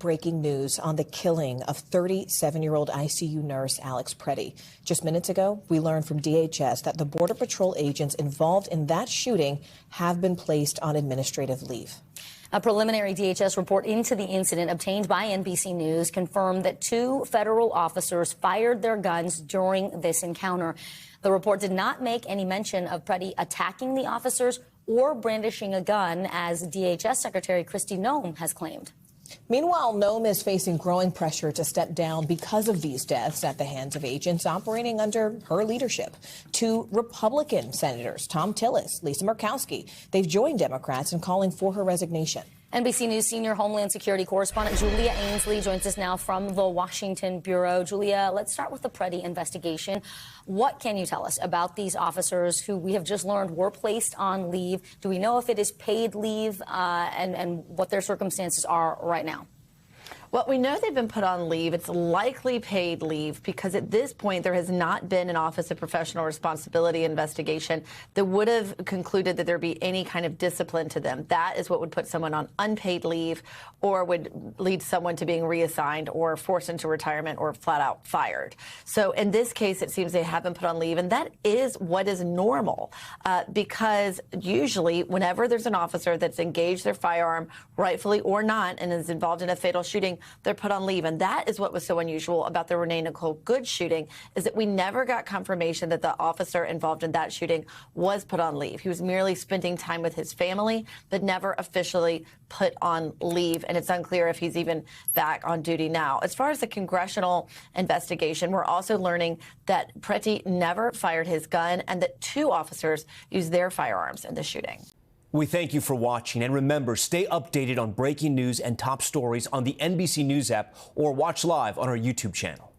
Breaking news on the killing of 37-year-old ICU nurse Alex Pretti. Just minutes ago, we learned from DHS that the Border Patrol agents involved in that shooting have been placed on administrative leave. A preliminary DHS report into the incident obtained by NBC News confirmed that 2 federal officers fired their guns during this encounter. The report did not make any mention of Pretti attacking the officers or brandishing a gun, as DHS Secretary Kristi Noem has claimed. Meanwhile, Noem is facing growing pressure to step down because of these deaths at the hands of agents operating under her leadership. 2 Republican senators, Tom Tillis, Lisa Murkowski, they've joined Democrats in calling for her resignation. NBC News senior Homeland Security correspondent Julia Ainsley joins us now from the Washington Bureau. Julia, let's start with the Pretti investigation. What can you tell us about these officers who we have just learned were placed on leave? Do we know if it is paid leave and what their circumstances are right now? Well, we know they've been put on leave. It's likely paid leave because at this point there has not been an Office of Professional Responsibility investigation that would have concluded that there be any kind of discipline to them. That is what would put someone on unpaid leave or would lead someone to being reassigned or forced into retirement or flat out fired. So in this case, it seems they have been put on leave, and that is what is normal because usually whenever there's an officer that's engaged their firearm, rightfully or not, and is involved in a fatal shooting, they're put on leave. And that is what was so unusual about the Renee Nicole Good shooting, is that we never got confirmation that the officer involved in that shooting was put on leave. He was merely spending time with his family, but never officially put on leave. And it's unclear if he's even back on duty now. As far as the congressional investigation, we're also learning that Pretti never fired his gun and that 2 officers used their firearms in the shooting. We thank you for watching, and remember, stay updated on breaking news and top stories on the NBC News app or watch live on our YouTube channel.